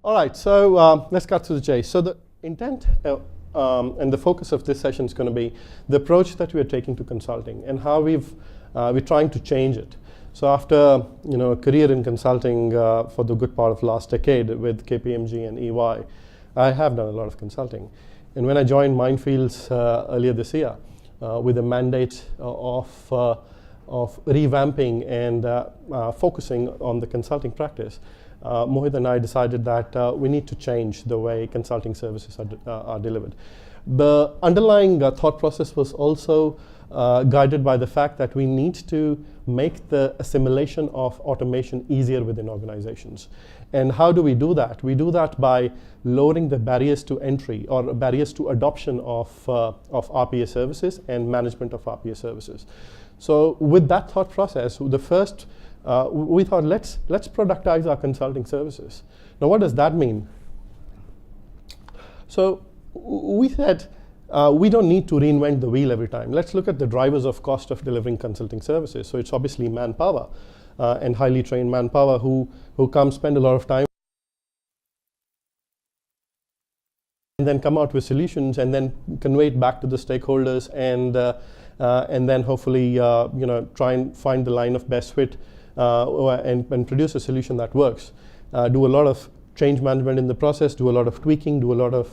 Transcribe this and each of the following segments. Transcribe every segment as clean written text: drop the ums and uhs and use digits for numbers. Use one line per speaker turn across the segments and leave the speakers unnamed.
All right, so let's cut to the chase. So the intent and the focus of this session is going to be the approach that we are taking to consulting and how we're trying to change it. So after a career in consulting for the good part of last decade with KPMG and EY, I have done a lot of consulting. And when I joined Mindfields earlier this year with a mandate of revamping and focusing on the consulting practice, Mohit and I decided that we need to change the way consulting services are delivered. The underlying thought process was also guided by the fact that we need to make the assimilation of automation easier within organizations. And how do we do that? We do that by lowering the barriers to entry or barriers to adoption of RPA services and management of RPA services. So with that thought process, the first we thought let's productize our consulting services. Now what does that mean? So we said we don't need to reinvent the wheel every time. Let's look at the drivers of cost of delivering consulting services. So it's obviously manpower and highly trained manpower who come spend a lot of time and then come out with solutions and then convey it back to the stakeholders and then hopefully try and find the line of best fit and produce a solution that works. Do a lot of change management in the process, do a lot of tweaking, do a lot of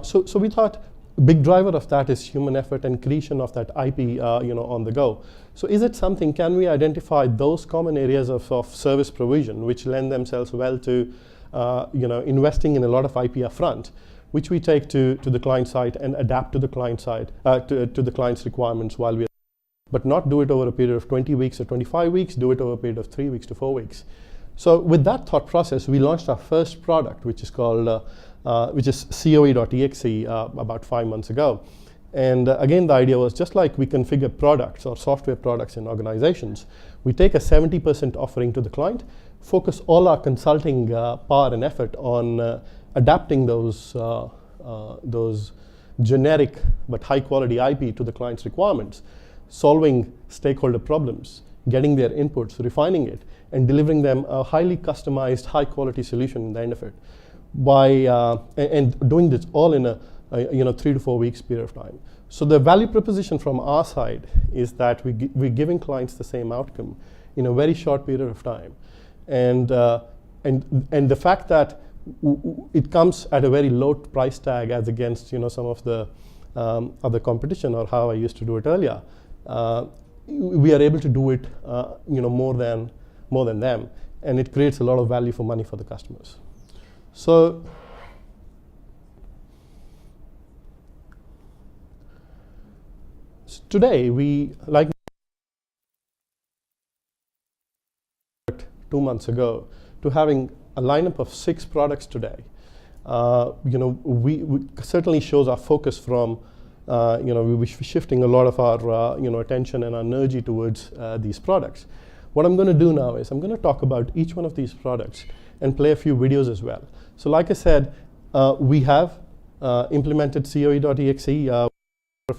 so we thought a big driver of that is human effort and creation of that IP on the go. So is it something, can we identify those common areas of service provision which lend themselves well to investing in a lot of IP upfront, which we take to the client side and adapt to the client side, to the client's requirements while we but not do it over a period of 20 weeks or 25 weeks, do it over a period of 3 weeks to 4 weeks. So with that thought process, we launched our first product, which is called, which is COE.exe about 5 months ago. And again, the idea was just like we configure products or software products in organizations, we take a 70% offering to the client, focus all our consulting power and effort on adapting those generic but high quality IP to the client's requirements, solving stakeholder problems, getting their inputs, refining it, and delivering them a highly customized, high-quality solution in the end of it. And doing this all in a 3 to 4 weeks period of time. So the value proposition from our side is that we're giving clients the same outcome in a very short period of time, and the fact that it comes at a very low price tag as against some of the other competition or how I used to do it earlier. We are able to do it more than them, and it creates a lot of value for money for the customers. So today we 2 months ago to having a lineup of 6 products today. We certainly shows our focus from we're shifting a lot of our attention and our energy towards these products. What I'm going to do now is I'm going to talk about each one of these products and play a few videos as well. So like I said, we have implemented COE.exe of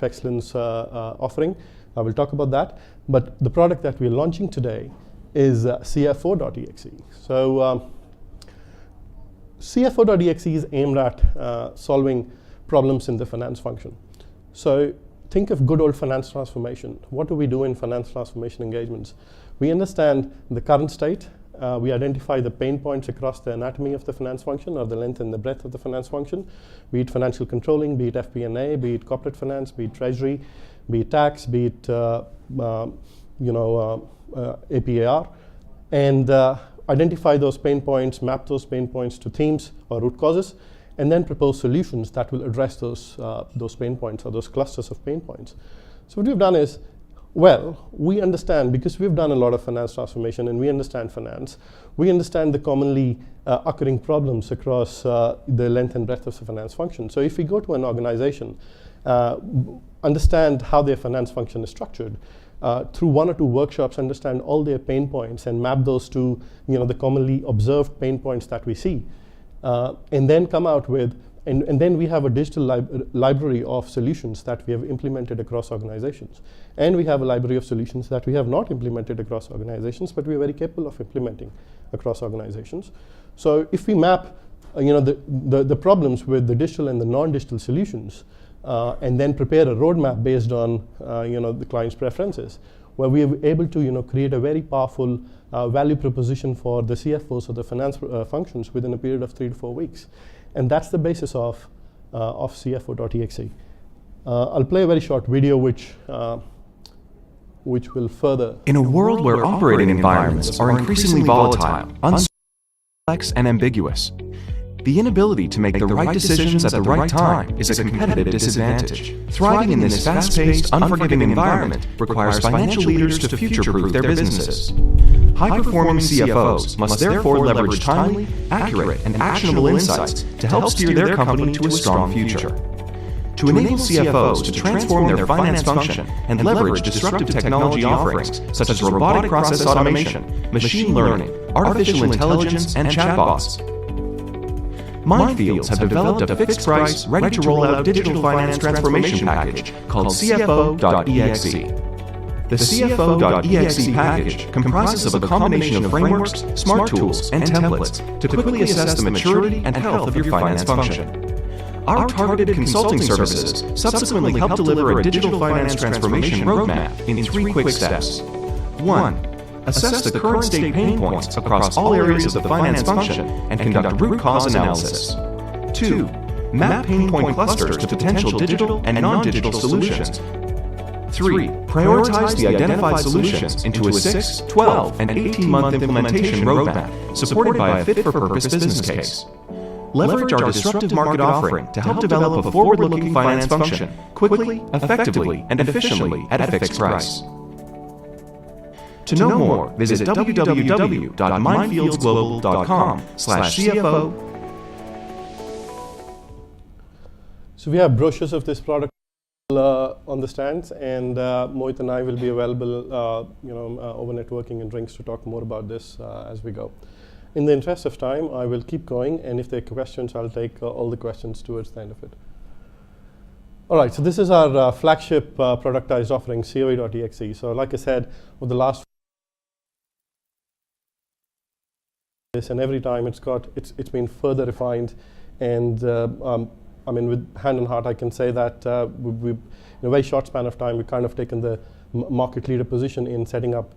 excellence offering. I will talk about that. But the product that we're launching today is CFO.exe. So CFO.exe is aimed at solving problems in the finance function. So think of good old finance transformation. What do we do in finance transformation engagements? We understand the current state. We identify the pain points across the anatomy of the finance function or the length and the breadth of the finance function, be it financial controlling, be it FP&A, be it corporate finance, be it treasury, be it tax, be it APAR, and identify those pain points, map those pain points to themes or root causes, and then propose solutions that will address those pain points or those clusters of pain points. So what we've done is, well, we understand, because we've done a lot of finance transformation and we understand finance, we understand the commonly occurring problems across the length and breadth of the finance function. So if we go to an organization, understand how their finance function is structured, through 1 or 2 workshops, understand all their pain points and map those to the commonly observed pain points that we see, and then come out with and then we have a digital library of solutions that we have implemented across organizations. And we have a library of solutions that we have not implemented across organizations, but we are very capable of implementing across organizations. So if we map the problems with the digital and the non-digital solutions, and then prepare a roadmap based on the client's preferences, where we are able to create a very powerful value proposition for the CFOs or the finance functions within a period of 3 to 4 weeks. And that's the basis of CFO.exe. I'll play a very short video which will further.
In a world where operating environments are increasingly volatile, complex, and ambiguous, the inability to make the right decisions at the right time is a competitive disadvantage. Thriving in this fast-paced, unforgiving environment requires financial leaders to future-proof their businesses. High-performing CFOs must therefore leverage timely, accurate, and actionable insights to help steer their company to a strong future. To enable CFOs to transform their finance function and leverage disruptive technology offerings such as robotic process automation, machine learning, artificial intelligence, and chatbots, Mindfields have developed a fixed-price, ready-to-roll-out digital finance transformation package called CFO.exe. The CFO.exe package comprises of a combination of frameworks, smart tools, and templates to quickly assess the maturity and health of your finance function. Our targeted consulting services subsequently help deliver a digital finance transformation roadmap in 3 quick steps. 1. Assess the current state pain points across all areas of the finance function and conduct root cause analysis. 2. Map pain point clusters to potential digital and non-digital solutions. 3. Prioritize the identified solutions into a 6, 12, and 18-month implementation roadmap supported by a fit-for-purpose business case. Leverage our disruptive market offering to help develop a forward-looking finance function quickly, effectively, and efficiently at a fixed price. To know more, visit www.mindfieldsglobal.com/CFO.
So we have brochures of this product on the stands, and Mohit and I will be available over networking and drinks to talk more about this as we go. In the interest of time, I will keep going, and if there are questions, I'll take all the questions towards the end of it. All right, so this is our flagship productized offering, COE.exe. So like I said, over the last and every time it's been further refined, and I mean, with hand on heart, I can say that we in a very short span of time, we've kind of taken the market leader position in setting up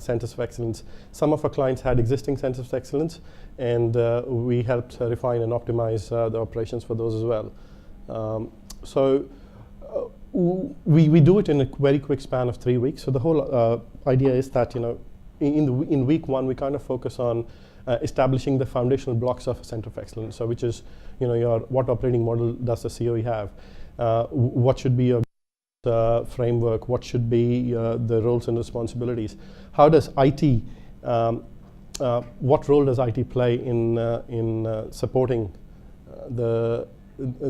centers of excellence. Some of our clients had existing centers of excellence, and we helped refine and optimize the operations for those as well. We do it in a very quick span of 3 weeks. So the whole idea is that in week 1, we kind of focus on establishing the foundational blocks of a center of excellence. So which is, what operating model does the COE have? What should be your framework? What should be the roles and responsibilities? How does IT, what role does IT play in supporting the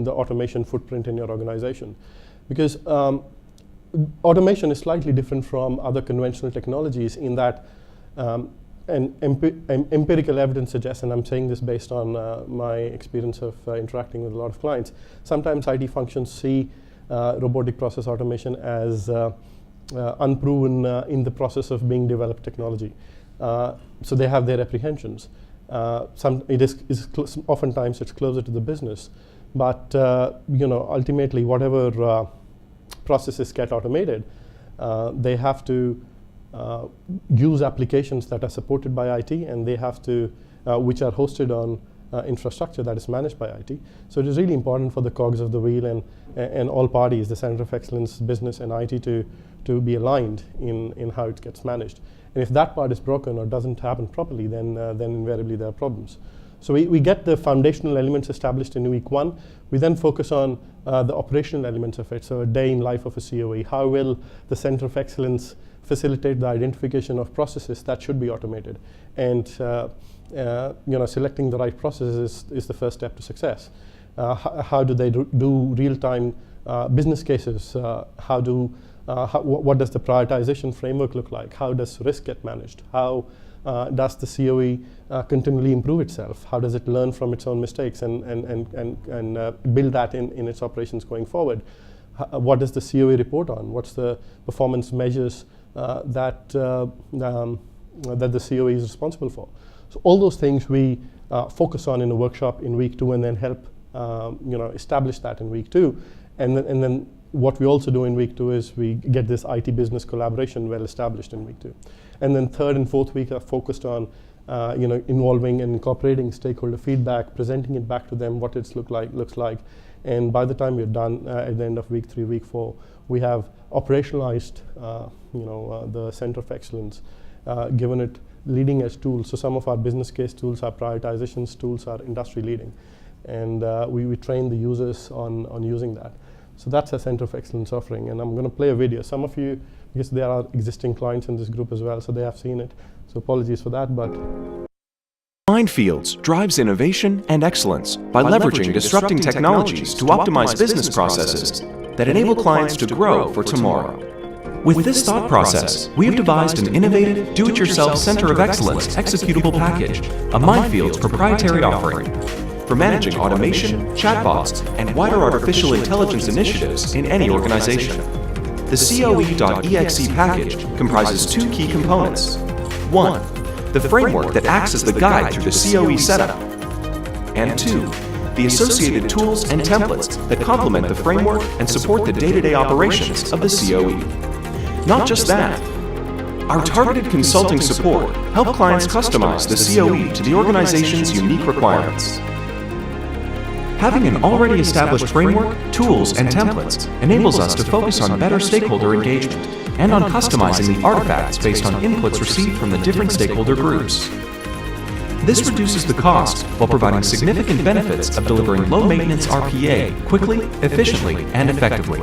automation footprint in your organization? Because automation is slightly different from other conventional technologies in that empirical evidence suggests, and I'm saying this based on my experience of interacting with a lot of clients, sometimes IT functions see robotic process automation as unproven in the process of being developed technology. So they have their apprehensions. Oftentimes it's closer to the business, but ultimately whatever processes get automated, they have to use applications that are supported by IT, and they have to, which are hosted on infrastructure that is managed by IT. So it is really important for the cogs of the wheel and all parties, the Center of Excellence, business, and IT to be aligned in how it gets managed. And if that part is broken or doesn't happen properly, then invariably there are problems. So we get the foundational elements established in week 1. We then focus on the operational elements of it. So a day in life of a COE. How will the Center of Excellence facilitate the identification of processes that should be automated? And selecting the right processes is the first step to success. How do they do real-time business cases? What does the prioritization framework look like? How does risk get managed? How does the COE continually improve itself? How does it learn from its own mistakes and build that in its operations going forward? What does the COE report on? What's the performance measures that the COE is responsible for? So all those things we focus on in a workshop in week 2, and then help establish that in week 2. And then what we also do in week 2 is we get this IT business collaboration well established in week 2. And then 3rd and 4th week are focused on involving and incorporating stakeholder feedback, presenting it back to them, what it looks like. And by the time we're done at the end of week 3, week 4, we have operationalized the Center of Excellence, given it leading edge tools. So some of our business case tools, our prioritizations tools are industry leading. And we train the users on using that. So that's a Center of Excellence offering. And I'm going to play a video. Some of you, because there are existing clients in this group as well, so they have seen it. So apologies for that, but
Mindfields drives innovation and excellence by leveraging disrupting technologies to optimize business processes that enable clients to grow for tomorrow. With this thought process, we have devised an innovative, do-it-yourself Center of Excellence executable package, a Mindfields proprietary offering for managing automation, chatbots, and wider artificial intelligence initiatives in any organization. The COE.exe package comprises 2 key components. 1. The framework that acts as the guide through the COE setup. And 2. The associated tools and templates that complement the framework and support the day-to-day operations of the COE. Not just that, our targeted consulting support help clients customize the COE to the organization's unique requirements. Having an already established framework, tools, and templates enables us to focus on better stakeholder engagement and on customizing the artifacts based on inputs received from the different stakeholder groups. This reduces the cost while providing significant benefits of delivering low-maintenance RPA quickly, efficiently, and effectively.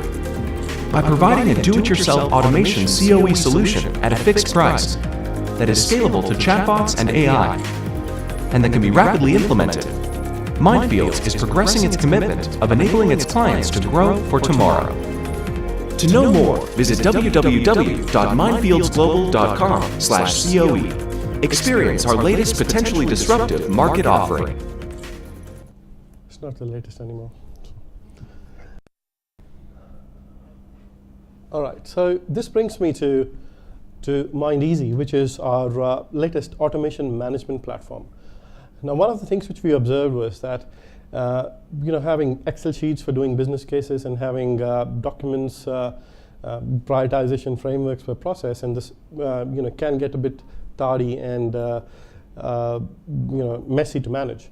By providing a do-it-yourself automation COE solution at a fixed price that is scalable to chatbots and AI, and that can be rapidly implemented, Mindfields is progressing its commitment of enabling its clients to grow for tomorrow. To know more, visit www.mindfieldsglobal.com/COE. Experience our latest potentially disruptive market offering.
It's not the latest anymore. All right, so this brings me to MindEasy, which is our latest automation management platform. Now, one of the things which we observed was that having Excel sheets for doing business cases and having documents, prioritization frameworks for process, and this can get a bit tardy and messy to manage.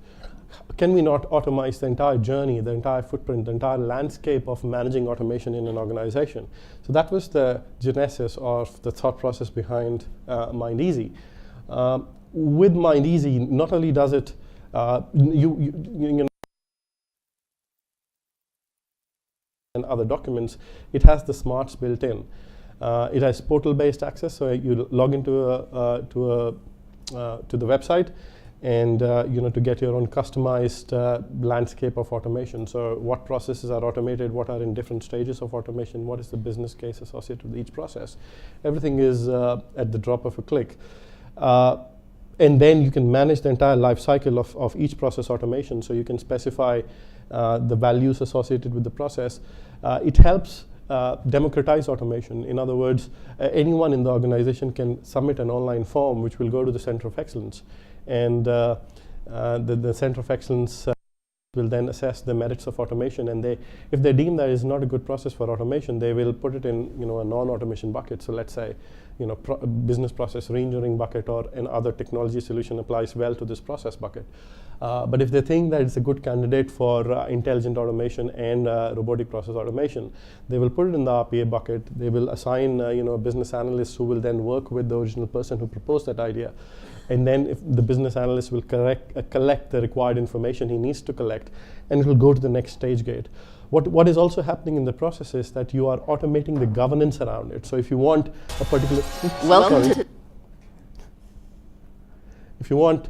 Can we not automate the entire journey, the entire footprint, the entire landscape of managing automation in an organization? So that was the genesis of the thought process behind MindEasy. With MindEasy, not only does it and other documents, it has the smarts built in. It has portal-based access, so you log into the website, and to get your own customized landscape of automation. So what processes are automated, what are in different stages of automation, what is the business case associated with each process. Everything is at the drop of a click. And then you can manage the entire life cycle of each process automation, so you can specify the values associated with the process. It helps democratize automation. In other words, anyone in the organization can submit an online form which will go to the Center of Excellence. And the Center of Excellence will then assess the merits of automation, and if they deem that is not a good process for automation, they will put it in a non-automation bucket. So let's say business process reengineering bucket, or another technology solution applies well to this process bucket. But if they think that it's a good candidate for intelligent automation and robotic process automation, they will put it in the RPA bucket. They will assign a business analyst who will then work with the original person who proposed that idea. And then if the business analyst will collect the required information he needs to collect, and it will go to the next stage gate. What is also happening in the process is that you are automating the governance around it. So if you want a particular...
Welcome to...
If you want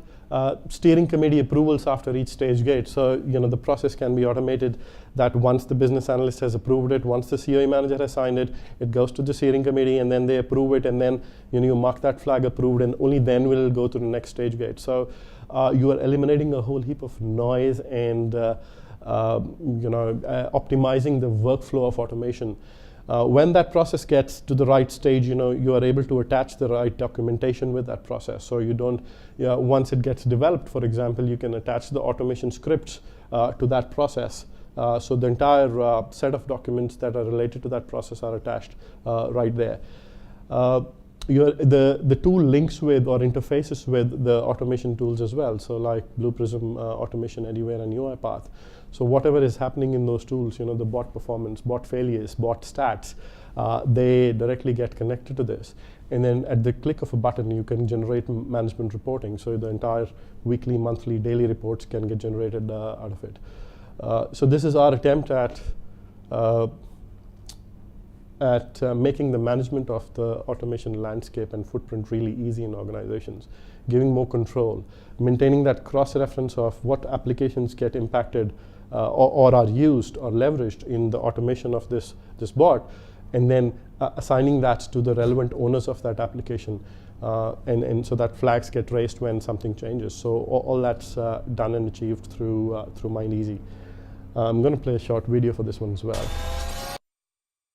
steering committee approvals after each stage gate. So the process can be automated that once the business analyst has approved it, once the COE manager has signed it, it goes to the steering committee and then they approve it, and then you mark that flag approved, and only then will it go to the next stage gate. So you are eliminating a whole heap of noise and optimizing the workflow of automation. When that process gets to the right stage, you are able to attach the right documentation with that process. So you don't, once it gets developed, for example, you can attach the automation scripts to that process. So the entire set of documents that are related to that process are attached right there. The tool links with or interfaces with the automation tools as well. So like Blue Prism, Automation Anywhere, and UiPath. So whatever is happening in those tools, the bot performance, bot failures, bot stats, they directly get connected to this. And then at the click of a button, you can generate management reporting. So the entire weekly, monthly, daily reports can get generated out of it. So this is our attempt at making the management of the automation landscape and footprint really easy in organizations, giving more control, maintaining that cross-reference of what applications get impacted or are used or leveraged in the automation of this bot, and then assigning that to the relevant owners of that application. And so that flags get raised when something changes. So all that's done and achieved through MindEasy. I'm going to play a short video for this one as well.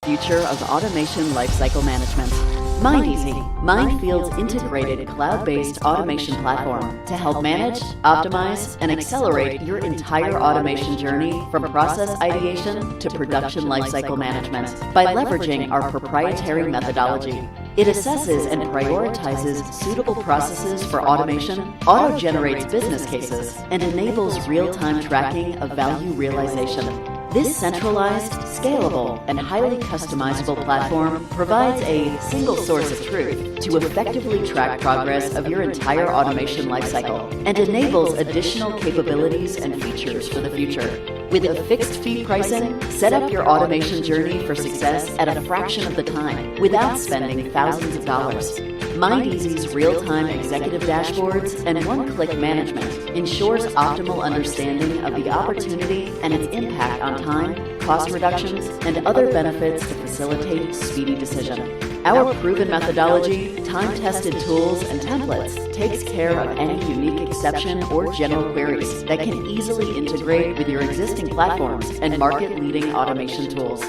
Future of automation lifecycle management. MindEasy, Mindfields' integrated cloud-based automation platform to help manage, optimize, and accelerate your entire automation journey from process ideation to production lifecycle management by leveraging our proprietary methodology. It assesses and prioritizes suitable processes for automation, auto-generates business cases, and enables real-time tracking of value realization. This centralized, scalable, and highly customizable platform provides a single source of truth to effectively track progress of your entire automation lifecycle and enables additional capabilities and features for the future. With a fixed fee pricing, set up your automation journey for success at a fraction of the time without spending thousands of dollars. MindEasy's real-time executive dashboards and one-click management ensures optimal understanding of the opportunity and its impact on time, cost reductions, and other benefits to facilitate speedy decision. Our proven methodology, time-tested tools, and templates takes care of any unique exception or general queries that can easily integrate with your existing platforms and market-leading automation tools.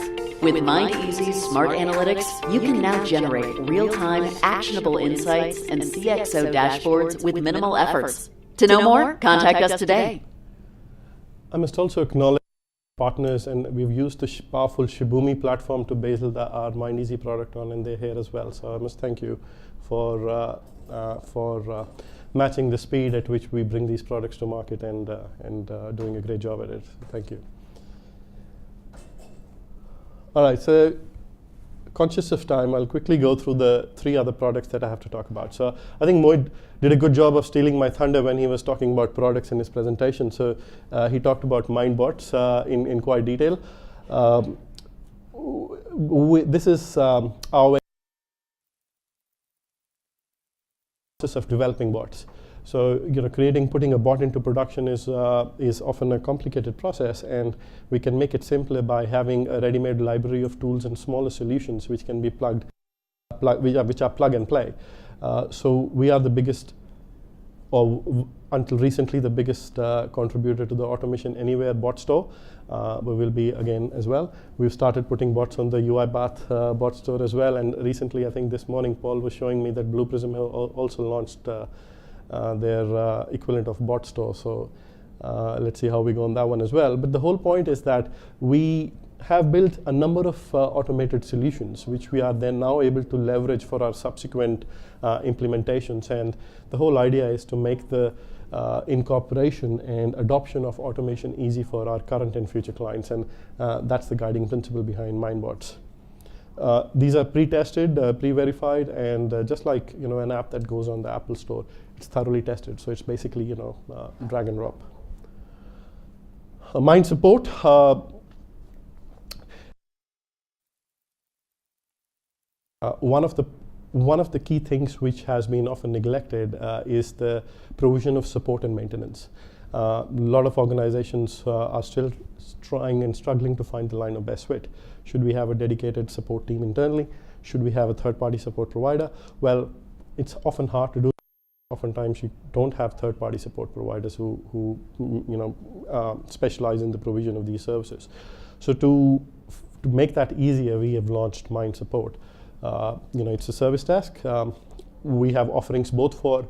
With MindEasy's smart analytics, you can now generate real-time, actionable insights and CXO dashboards with minimal efforts. To know more, contact us today.
I must also acknowledge partners, and we've used the powerful Shibumi platform to build our MindEasy product on, and they're here as well. So I must thank you for matching the speed at which we bring these products to market and doing a great job at it. Thank you. All right, so conscious of time, I'll quickly go through the 3 other products that I have to talk about. So I think Moid did a good job of stealing my thunder when he was talking about products in his presentation. So he talked about MindBots in quite detail. This is our process of developing bots. So putting a bot into production is often a complicated process, and we can make it simpler by having a ready-made library of tools and smaller solutions which can be which are plug and play. So we are the biggest, or until recently the biggest contributor to the Automation Anywhere bot store. We will be again as well. We've started putting bots on the UiPath bot store as well, and recently, I think this morning, Paul was showing me that Blue Prism also launched their equivalent of bot store. So let's see how we go on that one as well. But the whole point is that we have built a number of automated solutions which we are then now able to leverage for our subsequent implementations. And the whole idea is to make the incorporation and adoption of automation easy for our current and future clients. And that's the guiding principle behind MindBots. These are pre-tested, pre-verified, and just like an app that goes on the Apple Store, it's thoroughly tested. So it's basically drag and drop. Mind support. One of the one of the key things which has been often neglected is the provision of support and maintenance. A lot of organizations are still trying and struggling to find the line of best fit. Should we have a dedicated support team internally? Should we have a third-party support provider? Well, it's often hard to do. Oftentimes, you don't have third-party support providers who specialize in the provision of these services. So to make that easier, we have launched Mind Support. It's a service desk. We have offerings both for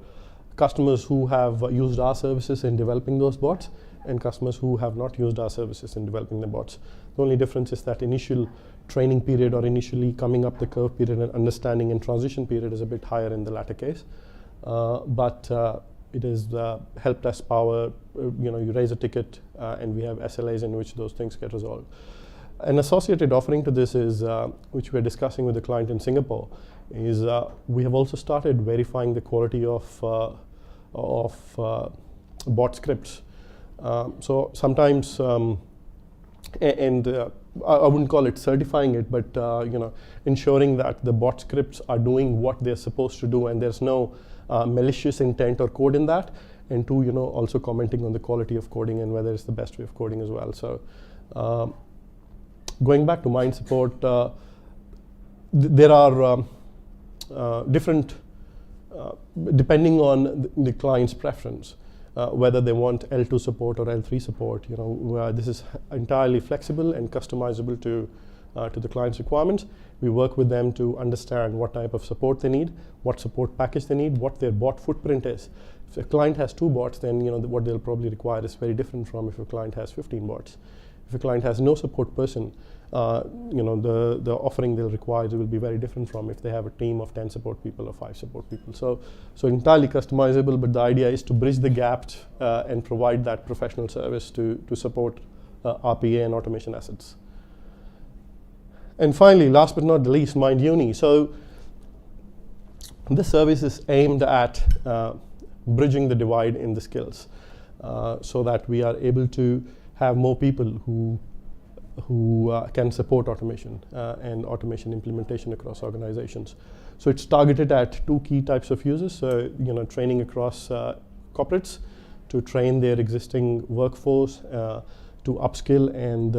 customers who have used our services in developing those bots and customers who have not used our services in developing the bots. The only difference is that initial training period or initially coming up the curve period and understanding and transition period is a bit higher in the latter case. But it has helped us power, you raise a ticket and we have SLAs in which those things get resolved. An associated offering to this is, which we're discussing with the client in Singapore, is we have also started verifying the quality of bot scripts. So sometimes, I wouldn't call it certifying it, but ensuring that the bot scripts are doing what they're supposed to do and there's no malicious intent or code in that. And two, also commenting on the quality of coding and whether it's the best way of coding as well. So. Going back to Mind Support, there are different, depending on the client's preference, whether they want L2 support or L3 support. This is entirely flexible and customizable to the client's requirements. We work with them to understand what type of support they need, what support package they need, what their bot footprint is. If a client has 2 bots, then what they'll probably require is very different from if a client has 15 bots. If a client has no support person, the offering they'll require will be very different from if they have a team of 10 support people or 5 support people. So entirely customizable, but the idea is to bridge the gap and provide that professional service to support RPA and automation assets. And finally, last but not the least, Mind Uni. So this service is aimed at bridging the divide in the skills so that we are able to have more people who can support automation and automation implementation across organizations. So it's targeted at 2 key types of users. So training across corporates to train their existing workforce, to upskill and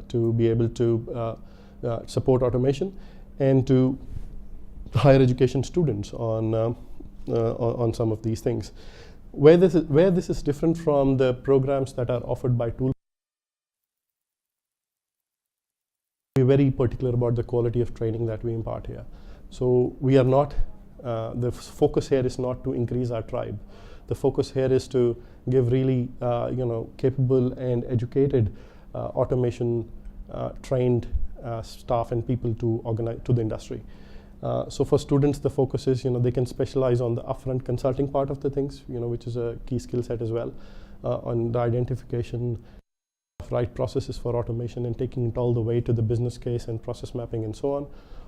to be able to support automation, and to higher education students on some of these things. Where this is different from the programs that are offered by tool, we're very particular about the quality of training that we impart here. So we are not, the focus here is not to increase our tribe. The focus here is to give really capable and educated automation trained staff and people to the industry. So for students, the focus is, they can specialize on the upfront consulting part of the things, which is a key skill set as well, on the identification of right processes for automation and taking it all the way to the business case and process mapping and so on.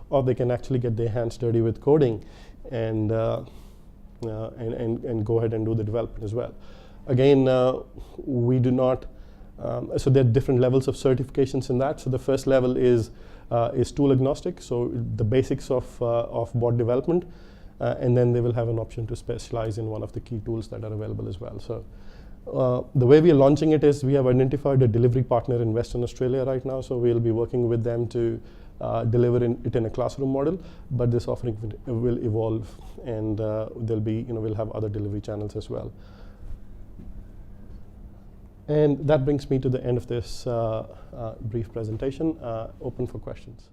Or they can actually get their hands dirty with coding and go ahead and do the development as well. Again, we do not, so there are different levels of certifications in that. So the first level is tool agnostic, so the basics of bot development, and then they will have an option to specialize in one of the key tools that are available as well. So the way we are launching it is we have identified a delivery partner in Western Australia right now, so we'll be working with them to deliver it in a classroom model, but this offering will evolve, and there'll be, we'll have other delivery channels as well. And that brings me to the end of this brief presentation. Open for questions.